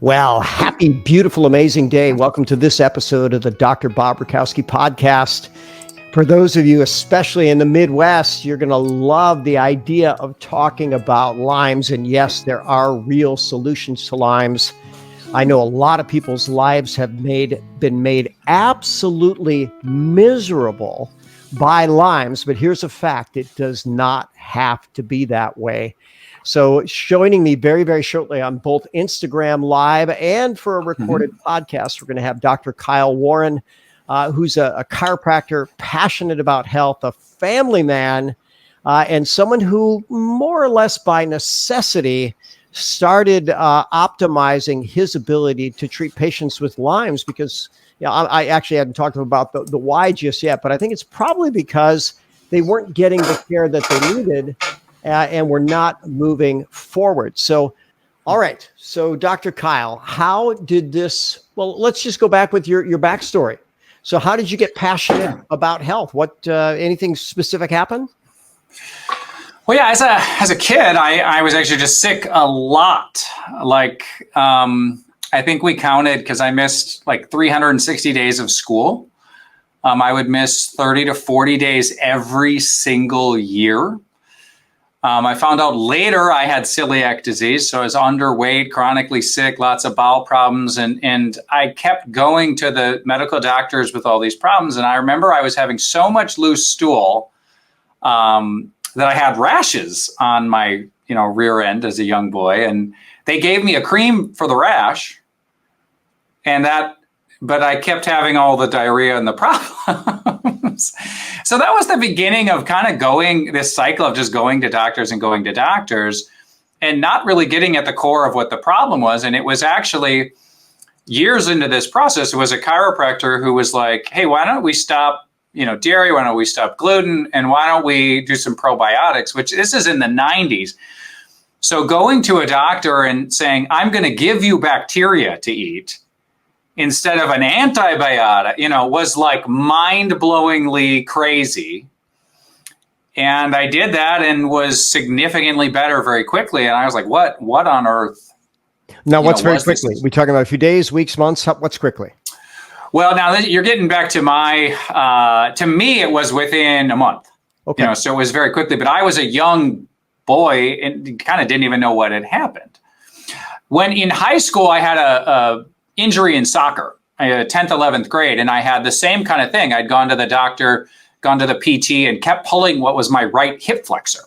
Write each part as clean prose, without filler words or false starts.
Well, happy, beautiful, amazing day. Welcome to this episode of the Dr. Bob Rakowski Podcast. For those of you, especially in the Midwest, you're going to love the idea of talking about Lyme's. And yes, there are real solutions to Lyme's. I know a lot of people's lives have been made absolutely miserable by Lyme's, but here's a fact. It does not have to be that way. So joining me very, very shortly on both Instagram Live and for a recorded podcast, we're going to have Dr. Kyle Warren, who's a chiropractor, passionate about health, a family man, and someone who more or less by necessity started optimizing his ability to treat patients with Lyme's because, I actually hadn't talked about the why just yet, but I think it's probably because they weren't getting the care that they needed and we're not moving forward. So, all right. So, Dr. Kyle, how did this? Well, let's just go back with your backstory. So, how did you get passionate about health? What anything specific happened? Well, yeah, as a kid, I was actually just sick a lot. I think we counted because I missed like 360 days of school. I would miss 30 to 40 days every single year. I found out later I had celiac disease, so I was underweight, chronically sick, lots of bowel problems, and I kept going to the medical doctors with all these problems. And I remember I was having so much loose stool that I had rashes on my rear end as a young boy, and they gave me a cream for the rash, but I kept having all the diarrhea and the problems. So that was the beginning of kind of this cycle of just going to doctors and not really getting at the core of what the problem was. And it was actually years into this process, it was a chiropractor who was like, hey, why don't we stop, dairy? Why don't we stop gluten? And why don't we do some probiotics, which this is in the 90s. So going to a doctor and saying, I'm going to give you bacteria to eat instead of an antibiotic, was like mind-blowingly crazy. And I did that and was significantly better very quickly. And I was like, what on earth? Now, what's very quickly? We talking about a few days, weeks, months? What's quickly? Well, now you're getting back to to me, it was within a month. Okay. So it was very quickly, but I was a young boy and kind of didn't even know what had happened. When in high school, I had a injury in soccer. I had a 10th, 11th grade, and I had the same kind of thing. I'd gone to the doctor, gone to the PT, and kept pulling what was my right hip flexor.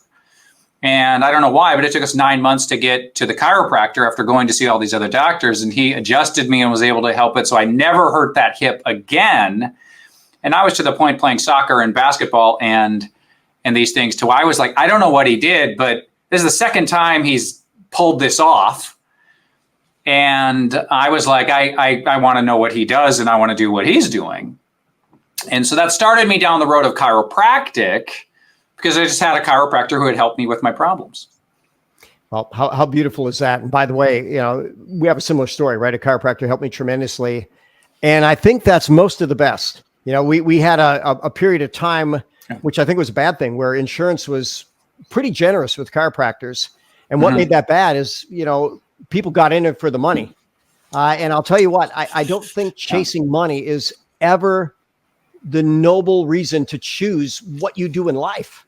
And I don't know why, but it took us 9 months to get to the chiropractor after going to see all these other doctors, and he adjusted me and was able to help it. So I never hurt that hip again. And I was to the point playing soccer and basketball and these things too. I was like, I don't know what he did, but this is the second time he's pulled this off. And I was like, I want to know what he does and I want to do what he's doing. And so that started me down the road of chiropractic because I just had a chiropractor who had helped me with my problems. Well, how beautiful is that? And by the way, we have a similar story, right? A chiropractor helped me tremendously. And I think that's most of the best. We had a period of time, which I think was a bad thing, where insurance was pretty generous with chiropractors. And what made that bad is, people got in it for the money. And I'll tell you what, I don't think chasing money is ever the noble reason to choose what you do in life.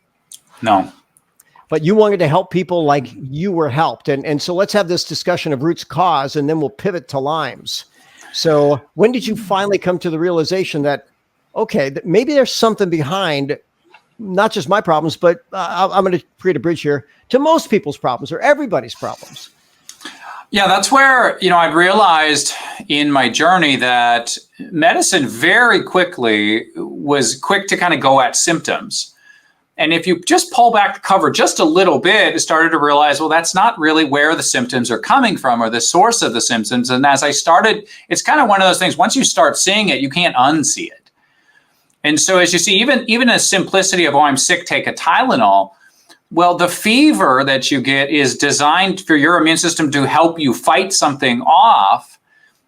No. But you wanted to help people like you were helped. And so let's have this discussion of roots cause, and then we'll pivot to Lyme's. So when did you finally come to the realization that, okay, that maybe there's something behind not just my problems, but I'm going to create a bridge here to most people's problems or everybody's problems? Yeah, that's where, I realized in my journey that medicine very quickly was quick to kind of go at symptoms. And if you just pull back the cover just a little bit, I started to realize, well, that's not really where the symptoms are coming from or the source of the symptoms. And as I started, it's kind of one of those things, once you start seeing it, you can't unsee it. And so as you see, even a simplicity of, I'm sick, take a Tylenol. Well, the fever that you get is designed for your immune system to help you fight something off.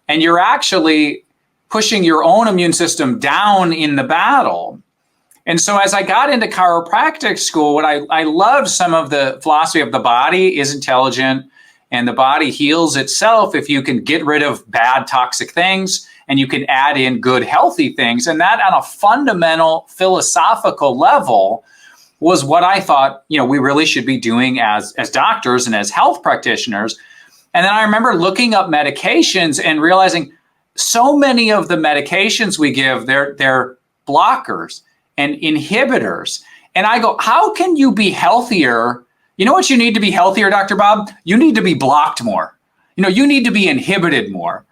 And you're actually pushing your own immune system down in the battle. And so as I got into chiropractic school, what I loved some of the philosophy of the body is intelligent. And the body heals itself if you can get rid of bad toxic things and you can add in good healthy things. And that on a fundamental philosophical level was what I thought, we really should be doing as doctors and as health practitioners. And then I remember looking up medications and realizing so many of the medications we give, they're blockers and inhibitors. And I go, how can you be healthier? You know what you need to be healthier, Dr. Bob? You need to be blocked more. You need to be inhibited more.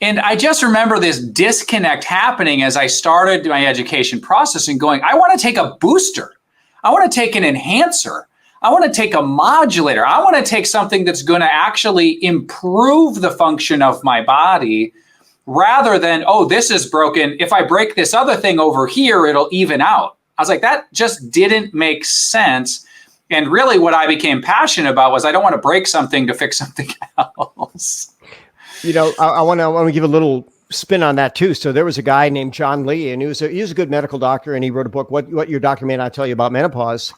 And I just remember this disconnect happening as I started my education process and going, I want to take a booster. I want to take an enhancer. I want to take a modulator. I want to take something that's going to actually improve the function of my body rather than, oh, this is broken. If I break this other thing over here, it'll even out. I was like, that just didn't make sense. And really what I became passionate about was I don't want to break something to fix something else. I want to give a little spin on that too. So there was a guy named John Lee, and he was a good medical doctor, and he wrote a book, What Your Doctor May Not Tell You About Menopause.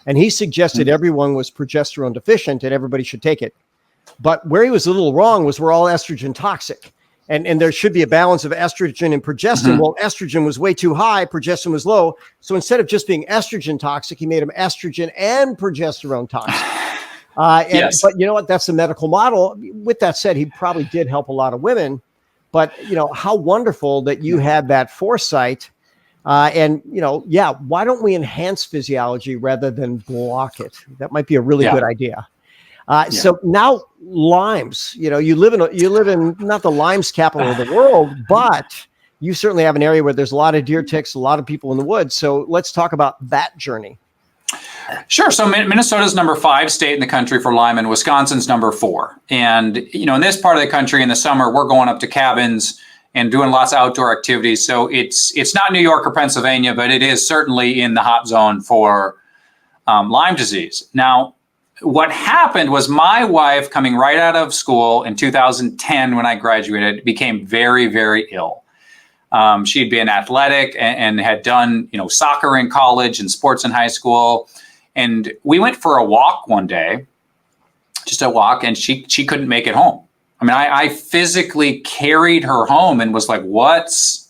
And he suggested everyone was progesterone deficient and everybody should take it. But where he was a little wrong was we're all estrogen toxic. And there should be a balance of estrogen and progestin. Mm-hmm. Well, estrogen was way too high, progestin was low. So instead of just being estrogen toxic, he made them estrogen and progesterone toxic. Yes. But you know what? That's the medical model. With that said, he probably did help a lot of women. But, how wonderful that you had that foresight. Why don't we enhance physiology rather than block it? That might be a really good idea. So now Lyme's, you live in not the Lyme's capital of the world, but you certainly have an area where there's a lot of deer ticks, a lot of people in the woods. So let's talk about that journey. Sure. So Minnesota's number 5 state in the country for Lyme, and Wisconsin's number 4. And, in this part of the country in the summer, we're going up to cabins and doing lots of outdoor activities. So it's not New York or Pennsylvania, but it is certainly in the hot zone for Lyme disease. Now, what happened was my wife, coming right out of school in 2010 when I graduated, became very, very ill. She'd been athletic and had done, soccer in college and sports in high school. And we went for a walk one day, just a walk, and she couldn't make it home. I mean, I physically carried her home and was like, what's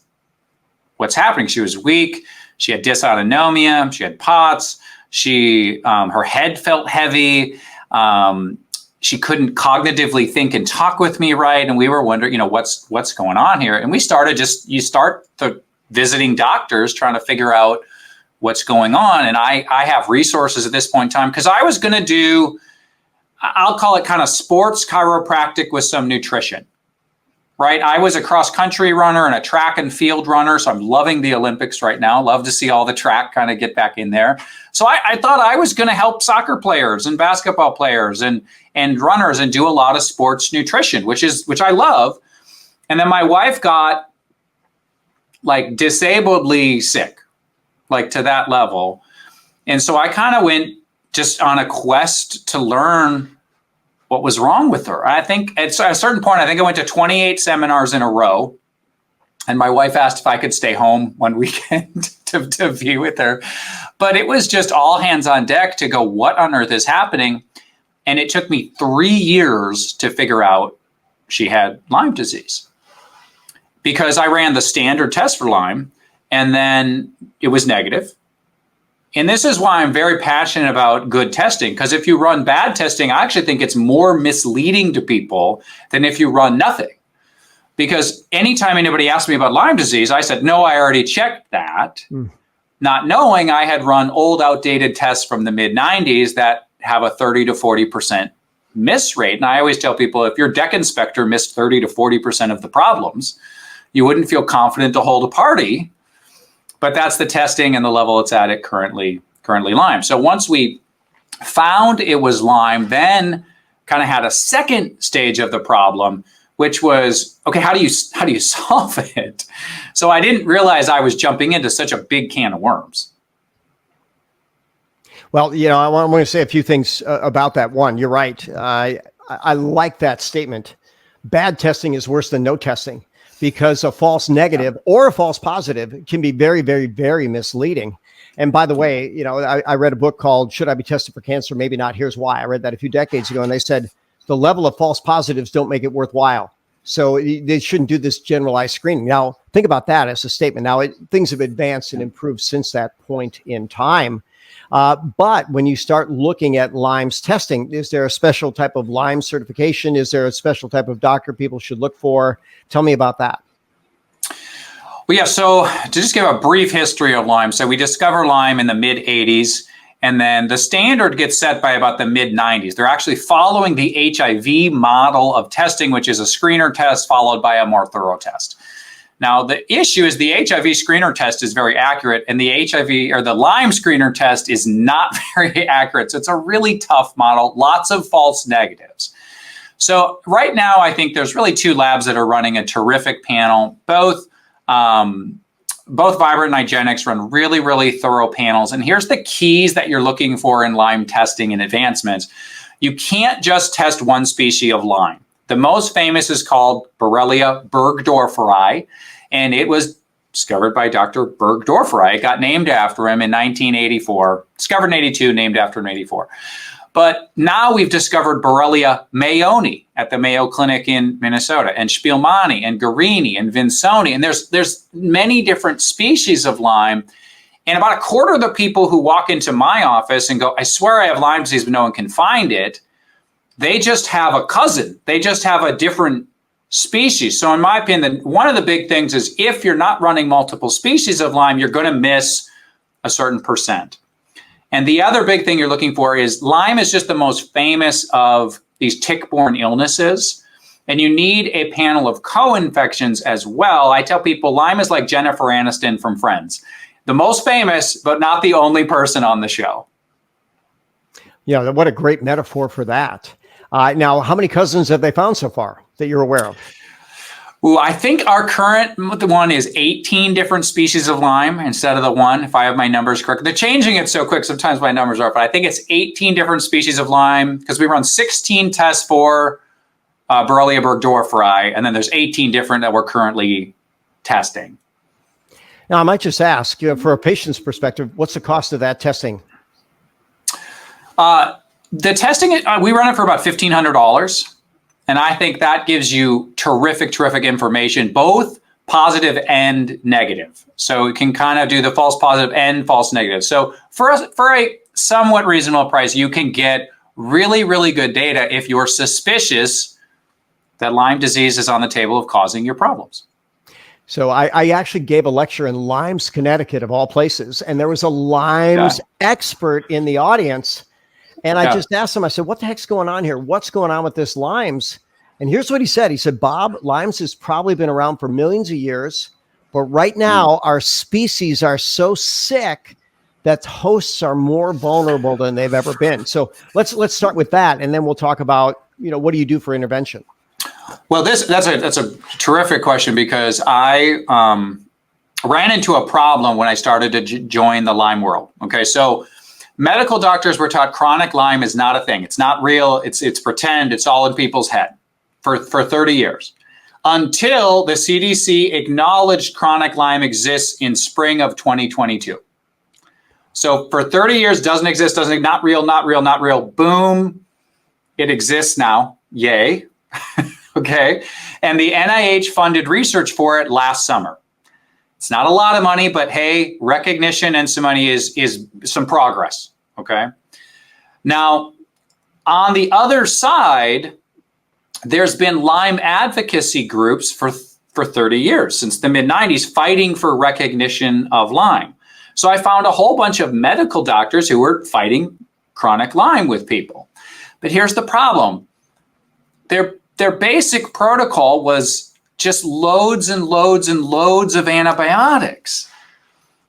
happening? She was weak. She had dysautonomia. She had POTS. Her head felt heavy. She couldn't cognitively think and talk with me right. And we were wondering, what's going on here? And we started you start visiting doctors trying to figure out what's going on. And I have resources at this point in time because I was going to do, I'll call it kind of sports chiropractic with some nutrition, right? I was a cross country runner and a track and field runner. So I'm loving the Olympics right now. Love to see all the track kind of get back in there. So I thought I was going to help soccer players and basketball players and runners and do a lot of sports nutrition, which I love. And then my wife got like disabledly sick, like to that level. And so I kind of went just on a quest to learn what was wrong with her. I think at a certain point, I went to 28 seminars in a row. And my wife asked if I could stay home one weekend to be with her. But it was just all hands on deck to go, what on earth is happening? And it took me 3 years to figure out she had Lyme disease. Because I ran the standard test for Lyme, and then it was negative. And this is why I'm very passionate about good testing, because if you run bad testing, I actually think it's more misleading to people than if you run nothing. Because anytime anybody asked me about Lyme disease, I said, no, I already checked that, not knowing I had run old, outdated tests from the mid-90s that have a 30 to 40% miss rate. And I always tell people, if your deck inspector missed 30 to 40% of the problems, you wouldn't feel confident to hold a party. But that's the testing and the level it's at currently Lyme. So once we found it was Lyme, then kind of had a second stage of the problem, which was, okay, how do you solve it? So I didn't realize I was jumping into such a big can of worms. Well, I want to say a few things about that. One, you're right. I like that statement. Bad testing is worse than no testing, because a false negative or a false positive can be very, very, very misleading. And by the way, I read a book called Should I Be Tested for Cancer? Maybe Not. Here's Why. I read that a few decades ago, and they said the level of false positives don't make it worthwhile. So they shouldn't do this generalized screening. Now, think about that as a statement. Now, things have advanced and improved since that point in time. But when you start looking at Lyme's testing, is there a special type of Lyme certification? Is there a special type of doctor people should look for? Tell me about that. Well, yeah, so to just give a brief history of Lyme. So we discover Lyme in the mid-'80s. And then the standard gets set by about the mid-'90s. They're actually following the HIV model of testing, which is a screener test followed by a more thorough test. Now, the issue is the HIV screener test is very accurate, and the HIV or the Lyme screener test is not very accurate. So it's a really tough model, lots of false negatives. So right now, I think there's really two labs that are running a terrific panel. Both Vibrant and IGeneX run really, really thorough panels. And here's the keys that you're looking for in Lyme testing and advancements. You can't just test one species of Lyme. The most famous is called Borrelia burgdorferi, and it was discovered by Dr. Burgdorferi. It got named after him in 1984, discovered in 82, named after him in 84. But now we've discovered Borrelia mayoni at the Mayo Clinic in Minnesota, and Spielmani, and Guarini, and Vinsoni. And there's many different species of Lyme. And about a quarter of the people who walk into my office and go, I swear I have Lyme disease, but no one can find it, they just have a cousin. They just have a different species. So in my opinion, one of the big things is if you're not running multiple species of Lyme, you're going to miss a certain percent. And the other big thing you're looking for is Lyme is just the most famous of these tick-borne illnesses, and you need a panel of co-infections as well. I tell people Lyme is like Jennifer Aniston from Friends, the most famous, but not the only person on the show. Yeah, what a great metaphor for that. Now, how many cousins have they found so far that you're aware of? Ooh, I think our current one is 18 different species of Lyme instead of the one, if I have my numbers correct. They're changing it so quick, sometimes my numbers are, but I think it's 18 different species of Lyme because we run 16 tests for Borrelia burgdorferi, and then there's 18 different that we're currently testing. Now, I might just ask, for a patient's perspective, what's the cost of that testing? The testing, we run it for about $1,500. And I think that gives you terrific information, both positive and negative. So it can kind of do the false positive and false negative. So for a somewhat reasonable price, you can get really, really good data if you're suspicious that Lyme disease is on the table of causing your problems. So I actually gave a lecture in Lyme's, Connecticut, of all places, and there was a Lyme's expert in the audience. And I just asked him, I said, what the heck's going on here? What's going on with this Lyme's? And here's what he said. He said, Bob, Lyme's has probably been around for millions of years, but right now our species are so sick that hosts are more vulnerable than they've ever been. So let's start with that, and then we'll talk about, what do you do for intervention? Well, that's a terrific question because I ran into a problem when I started to join the Lyme world. Okay, so medical doctors were taught chronic Lyme is not a thing. It's not real. It's pretend. It's all in people's head for 30 years until the CDC acknowledged chronic Lyme exists in spring of 2022. So for 30 years, doesn't exist, not real. Boom, it exists now. Yay. Okay. And the NIH funded research for it last summer. It's not a lot of money, but hey, recognition and some money is some progress. Okay. Now, on the other side, there's been Lyme advocacy groups for 30 years, since the mid-'90s, fighting for recognition of Lyme. So I found a whole bunch of medical doctors who were fighting chronic Lyme with people. But here's the problem. Their basic protocol was just loads and loads and loads of antibiotics.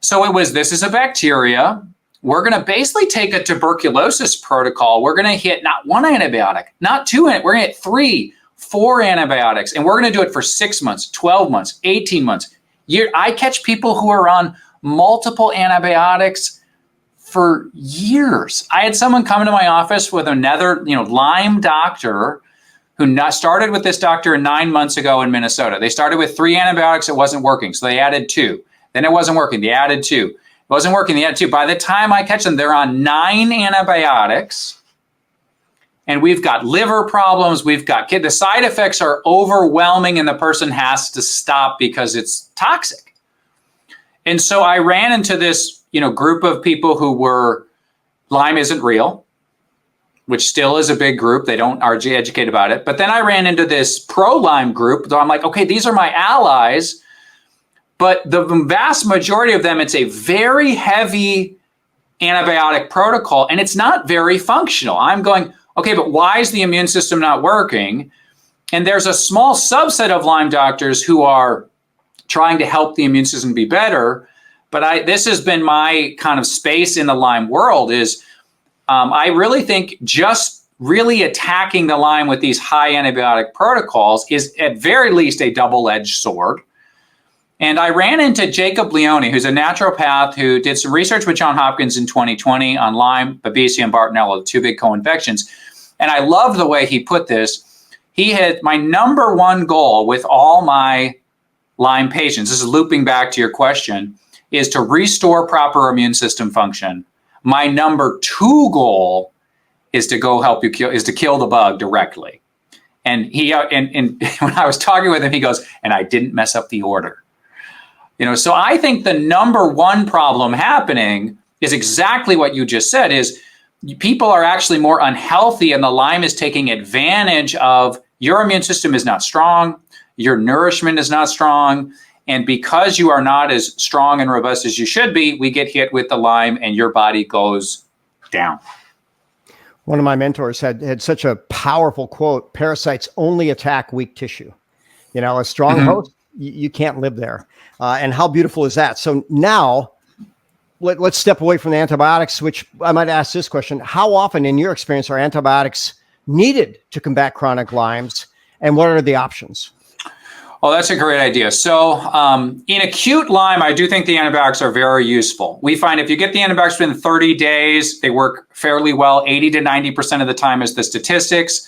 So it was, this is a bacteria. We're going to basically take a tuberculosis protocol. We're going to hit not one antibiotic, not two, we're going to hit 3, 4 antibiotics. And we're going to do it for 6 months, 12 months, 18 months. I catch people who are on multiple antibiotics for years. I had someone come into my office with another, Lyme doctor who started with this doctor 9 months ago in Minnesota. They started with 3 antibiotics. It wasn't working. So they added 2. Then it wasn't working. They added 2. It wasn't working. They added 2. By the time I catch them, they're on 9 antibiotics. and we've got liver problems, the side effects are overwhelming and the person has to stop because it's toxic. And so I ran into this, group of people who were, Lyme isn't real, which still is a big group. They don't educate about it. But then I ran into this pro-Lyme group. So I'm like, okay, these are my allies. But the vast majority of them, it's a very heavy antibiotic protocol, and it's not very functional. I'm going, okay, but why is the immune system not working? And there's a small subset of Lyme doctors who are trying to help the immune system be better. But this has been my kind of space in the Lyme world is I really think just really attacking the Lyme with these high antibiotic protocols is at very least a double-edged sword. And I ran into Jacob Leone, who's a naturopath who did some research with Johns Hopkins in 2020 on Lyme, Babesia, and Bartonella, the two big co-infections. And I love the way he put this. He had my number one goal with all my Lyme patients, this is looping back to your question, is to restore proper immune system function. My number two goal is to go help you kill the bug directly. And he and when I was talking with him, he goes, and I didn't mess up the order. So I think the number one problem happening is exactly what you just said, is people are actually more unhealthy and the Lyme is taking advantage of your immune system is not strong, your nourishment is not strong, and because you are not as strong and robust as you should be, we get hit with the Lyme and your body goes down. One of my mentors had such a powerful quote: parasites only attack weak tissue. A strong host, you can't live there. And how beautiful is that? So now let's step away from the antibiotics, which I might ask this question. How often in your experience are antibiotics needed to combat chronic Lymes, and what are the options? Oh, that's a great idea. So in acute Lyme, I do think the antibiotics are very useful. We find if you get the antibiotics within 30 days, they work fairly well, 80 to 90% of the time is the statistics.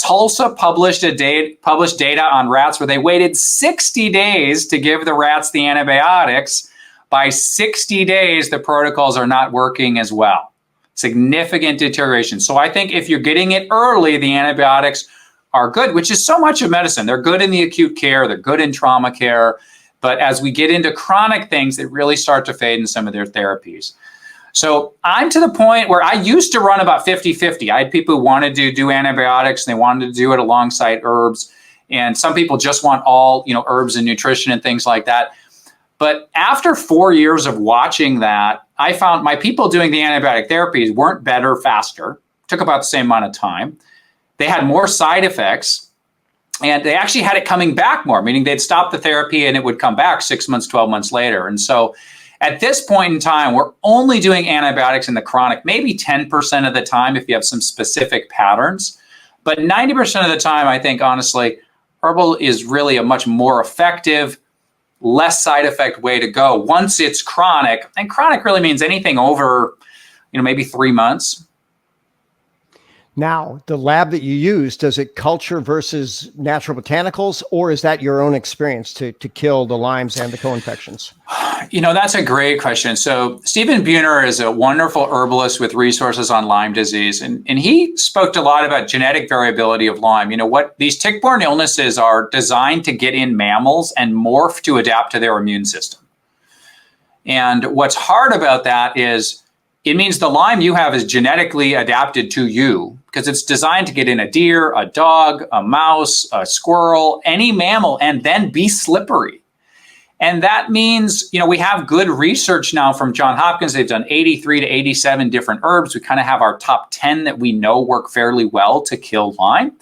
Tulsa published data on rats where they waited 60 days to give the rats the antibiotics. By 60 days, the protocols are not working as well. Significant deterioration. So I think if you're getting it early, the antibiotics are good, which is so much of medicine. They're good in the acute care, they're good in trauma care. But as we get into chronic things, they really start to fade in some of their therapies. So I'm to the point where I used to run about 50-50. I had people who wanted to do antibiotics and they wanted to do it alongside herbs. And some people just want all, herbs and nutrition and things like that. But after 4 years of watching that, I found my people doing the antibiotic therapies weren't better faster, took about the same amount of time. They had more side effects, and they actually had it coming back more, meaning they'd stop the therapy and it would come back 6 months, 12 months later. And so at this point in time, we're only doing antibiotics in the chronic, maybe 10% of the time if you have some specific patterns. But 90% of the time, I think, honestly, herbal is really a much more effective, less side effect way to go once it's chronic. And chronic really means anything over, maybe 3 months. Now, the lab that you use, does it culture versus natural botanicals, or is that your own experience to kill the Lymes and the co-infections? That's a great question. So Stephen Buhner is a wonderful herbalist with resources on Lyme disease. And he spoke a lot about genetic variability of Lyme. What these tick-borne illnesses are designed to get in mammals and morph to adapt to their immune system. And what's hard about that is it means the Lyme you have is genetically adapted to you because it's designed to get in a deer, a dog, a mouse, a squirrel, any mammal, and then be slippery. And that means, we have good research now from Johns Hopkins. They've done 83 to 87 different herbs. We kind of have our top 10 that we know work fairly well to kill Lyme.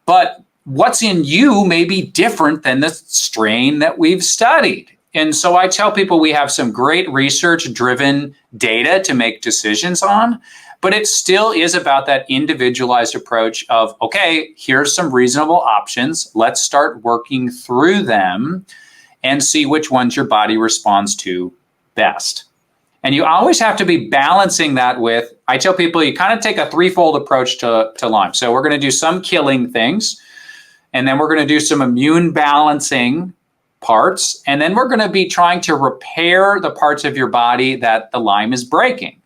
But what's in you may be different than the strain that we've studied. And so I tell people we have some great research-driven data to make decisions on, but it still is about that individualized approach of, okay, here's some reasonable options. Let's start working through them and see which ones your body responds to best. And you always have to be balancing that with, I tell people you kind of take a threefold approach to Lyme. So we're going to do some killing things, and then we're going to do some immune balancing parts, and then we're going to be trying to repair the parts of your body that the Lyme is breaking.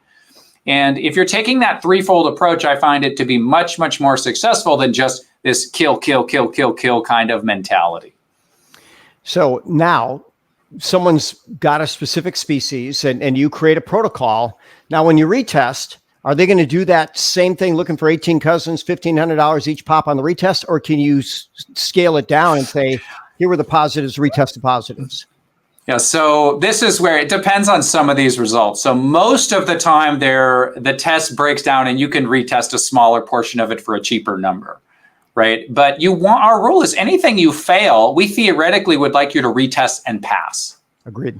And if you're taking that threefold approach, I find it to be much, much more successful than just this kill, kill, kill, kill, kill kind of mentality. So now someone's got a specific species and you create a protocol. Now, when you retest, are they going to do that same thing, looking for 18 cousins, $1,500 each pop on the retest? Or can you scale it down and say, here were the positives, retest the positives? Yeah, so this is where it depends on some of these results. So most of the time the test breaks down and you can retest a smaller portion of it for a cheaper number, right? But our rule is anything you fail, we theoretically would like you to retest and pass. Agreed.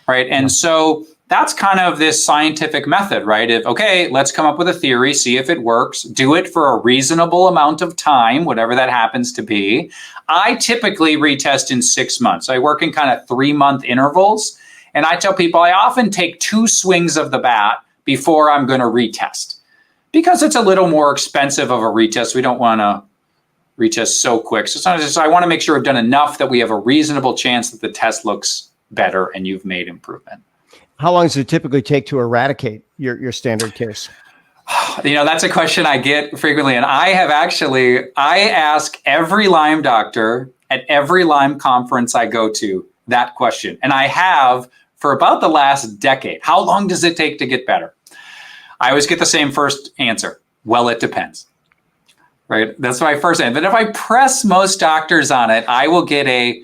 Right. And so that's kind of this scientific method, right? Okay, let's come up with a theory, see if it works, do it for a reasonable amount of time, whatever that happens to be. I typically retest in 6 months. I work in kind of 3-month intervals. And I tell people I often take 2 swings of the bat before I'm going to retest because it's a little more expensive of a retest. We don't want to retest so quick. So sometimes I want to make sure I've done enough that we have a reasonable chance that the test looks better and you've made improvement. How long does it typically take to eradicate your standard case? That's a question I get frequently. And I ask every Lyme doctor at every Lyme conference I go to that question. And I have for about the last decade. How long does it take to get better? I always get the same first answer. Well, it depends. Right? That's my first answer. But if I press most doctors on it, I will get a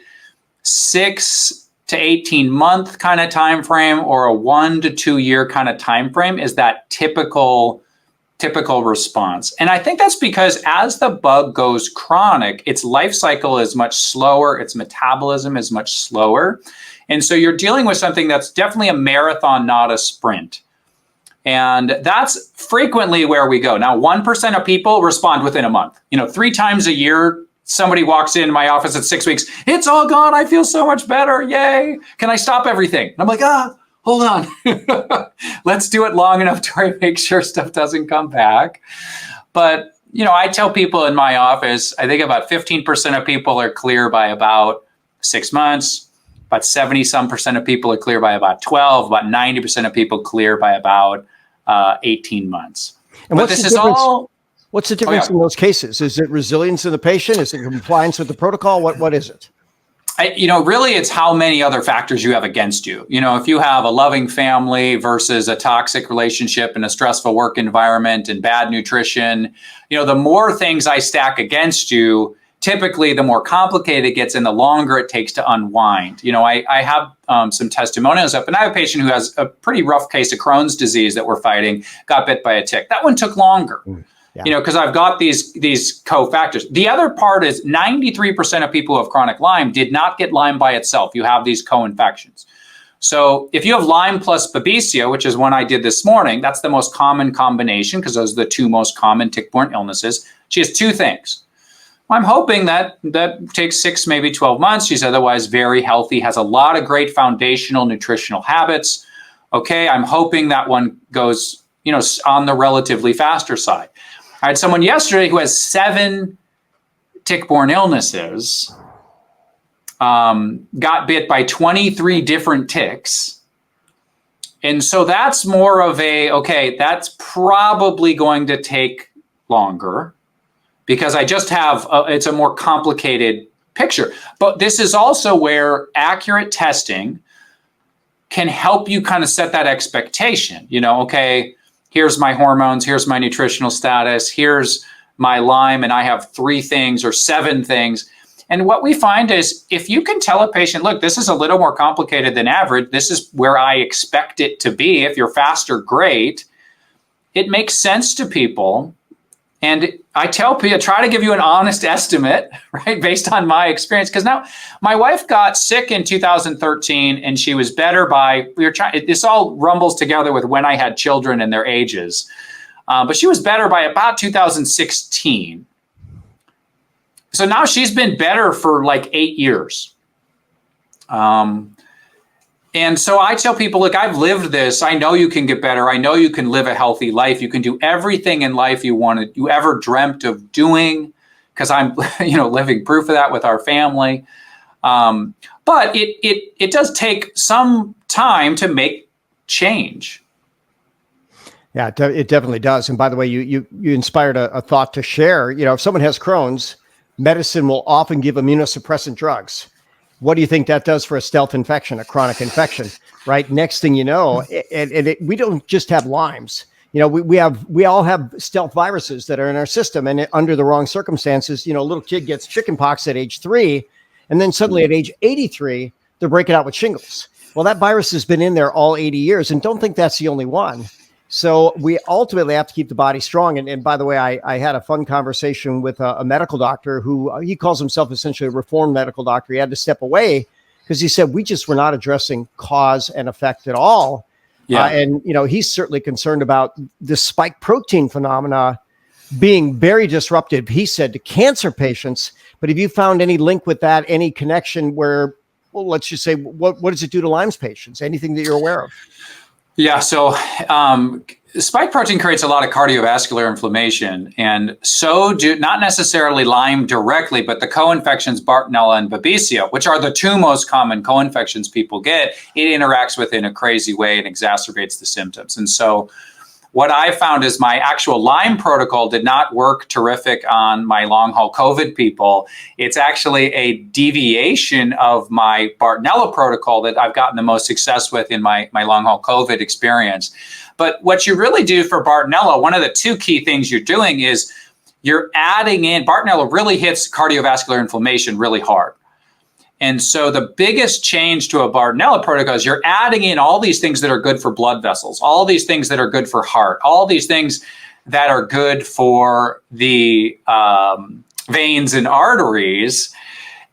6 to 18 month kind of time frame or a 1 to 2 year kind of time frame is that typical response. And I think that's because as the bug goes chronic, its life cycle is much slower, its metabolism is much slower. And so you're dealing with something that's definitely a marathon, not a sprint. And that's frequently where we go. Now, 1% of people respond within a month. 3 times a year, somebody walks in my office at 6 weeks. It's all gone. I feel so much better. Yay. Can I stop everything? And I'm like, hold on. Let's do it long enough to make sure stuff doesn't come back. But, I tell people in my office, I think about 15% of people are clear by about 6 months. About 70-some% of people are clear by about 12. About 90% of people clear by about 18 months. And what's the difference? What's the difference in those cases? Is it resilience in the patient? Is it compliance with the protocol? What is it? Really, it's how many other factors you have against you. If you have a loving family versus a toxic relationship and a stressful work environment and bad nutrition, the more things I stack against you, typically the more complicated it gets and the longer it takes to unwind. I have some testimonials up, and I have a patient who has a pretty rough case of Crohn's disease that we're fighting, got bit by a tick. That one took longer. Because I've got these cofactors. The other part is 93% of people who have chronic Lyme did not get Lyme by itself. You have these co-infections. So if you have Lyme plus Babesia, which is one I did this morning, that's the most common combination because those are the 2 most common tick-borne illnesses. She has 2 things. I'm hoping that takes 6, maybe 12 months. She's otherwise very healthy, has a lot of great foundational nutritional habits. Okay, I'm hoping that one goes, on the relatively faster side. I had someone yesterday who has 7 tick-borne illnesses, got bit by 23 different ticks. And so that's more of that's probably going to take longer because I just have, it's a more complicated picture. But this is also where accurate testing can help you kind of set that expectation, here's my hormones, here's my nutritional status, here's my Lyme, and I have 3 things or 7 things. And what we find is if you can tell a patient, look, this is a little more complicated than average, this is where I expect it to be. If you're faster, great. It makes sense to people. And I tell people, try to give you an honest estimate, right, based on my experience. Because now my wife got sick in 2013 and she was better by, this all rumbles together with when I had children and their ages. But she was better by about 2016. So now she's been better for like 8 years. And so I tell people, look, I've lived this. I know you can get better. I know you can live a healthy life. You can do everything in life you ever dreamt of doing, because I'm, living proof of that with our family. But it does take some time to make change. Yeah, it definitely does. And by the way, you inspired a thought to share. If someone has Crohn's, medicine will often give immunosuppressant drugs. What do you think that does for a stealth infection, a chronic infection, right? Next thing you know, we don't just have Lymes. We all have stealth viruses that are in our system, and under the wrong circumstances, a little kid gets chickenpox at age 3, and then suddenly at age 83, they're breaking out with shingles. Well, that virus has been in there all 80 years, and don't think that's the only one. So we ultimately have to keep the body strong. And by the way, I had a fun conversation with a medical doctor who he calls himself essentially a reformed medical doctor. He had to step away because he said, we just were not addressing cause and effect at all. Yeah. And he's certainly concerned about the spike protein phenomena being very disruptive, he said, to cancer patients. But have you found any link with that, any connection where, well, let's just say, what does it do to Lyme's patients? Anything that you're aware of? Yeah, so spike protein creates a lot of cardiovascular inflammation, and so do not necessarily Lyme directly, but the co-infections Bartonella and Babesia, which are the two most common co-infections people get. It interacts with in a crazy way and exacerbates the symptoms. And so what I found is my actual Lyme protocol did not work terrific on my long haul COVID people. It's actually a deviation of my Bartonella protocol that I've gotten the most success with in my long haul COVID experience. But what you really do for Bartonella, one of the two key things you're doing is you're adding in, Bartonella really hits cardiovascular inflammation really hard. And so the biggest change to a Bartonella protocol is you're adding in all these things that are good for blood vessels, all these things that are good for heart, all these things that are good for the veins and arteries.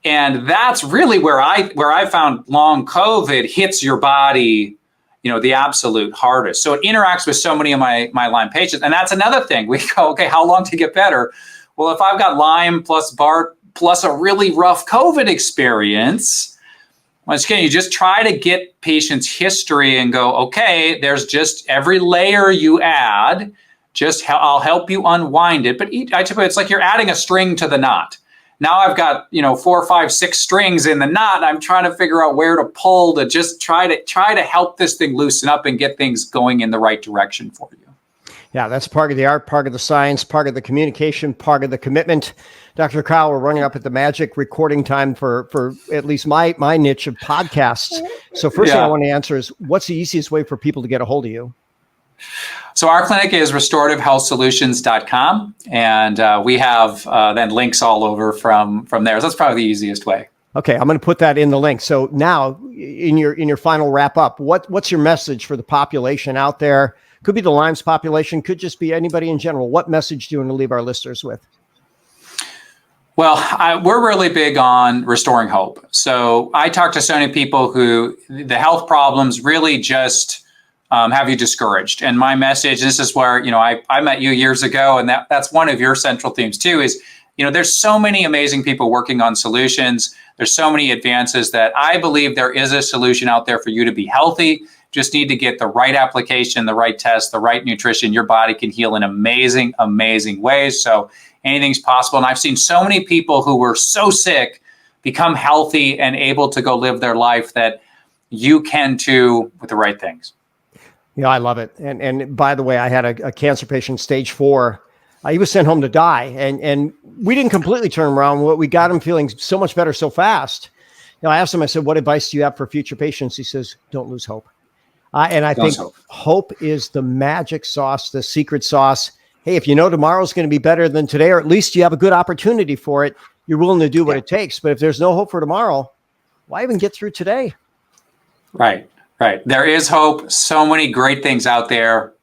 And that's really where I found long COVID hits your body, the absolute hardest. So it interacts with so many of my Lyme patients. And that's another thing. We go, okay, how long to get better? Well, if I've got Lyme plus Bart plus a really rough COVID experience, once again, you just try to get patients' history and go, okay, there's just every layer you add, I'll help you unwind it. But I typically, it's like you're adding a string to the knot. Now I've got, 4, 5, 6 strings in the knot. I'm trying to figure out where to pull to just try to help this thing loosen up and get things going in the right direction for you. Yeah, that's part of the art, part of the science, part of the communication, part of the commitment. Dr. Kyle, we're running up at the magic recording time for at least my niche of podcasts. So first thing I want to answer is, what's the easiest way for people to get a hold of you? So our clinic is restorativhealthsolutions.com, and we have then links all over from there. So that's probably the easiest way. Okay, I'm going to put that in the link. So now, in your final wrap up, what's your message for the population out there? Could be the Lyme's population, could just be anybody in general. What message do you want to leave our listeners with? Well, we're really big on restoring hope. So I talk to so many people who the health problems really just have you discouraged. And my message, this is where, I met you years ago, and that's one of your central themes too, is, there's so many amazing people working on solutions. There's so many advances that I believe there is a solution out there for you to be healthy. Just need to get the right application, the right test, the right nutrition. Your body can heal in amazing, amazing ways. So anything's possible. And I've seen so many people who were so sick become healthy and able to go live their life that you can too with the right things. Yeah, I love it. And by the way, I had a cancer patient, stage 4. He was sent home to die. And we didn't completely turn him around. We got him feeling so much better so fast. I asked him, I said, what advice do you have for future patients? He says, don't lose hope. And I think hope is the magic sauce, the secret sauce. Hey, if tomorrow's going to be better than today, or at least you have a good opportunity for it, you're willing to do what it takes. But if there's no hope for tomorrow, why even get through today? Right. There is hope. So many great things out there.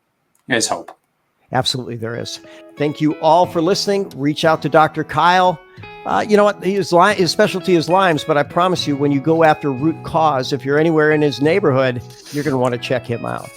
There's hope. Absolutely, there is. Thank you all for listening. Reach out to Dr. Kyle. You know what? His specialty is Lyme's, but I promise you, when you go after root cause, if you're anywhere in his neighborhood, you're going to want to check him out.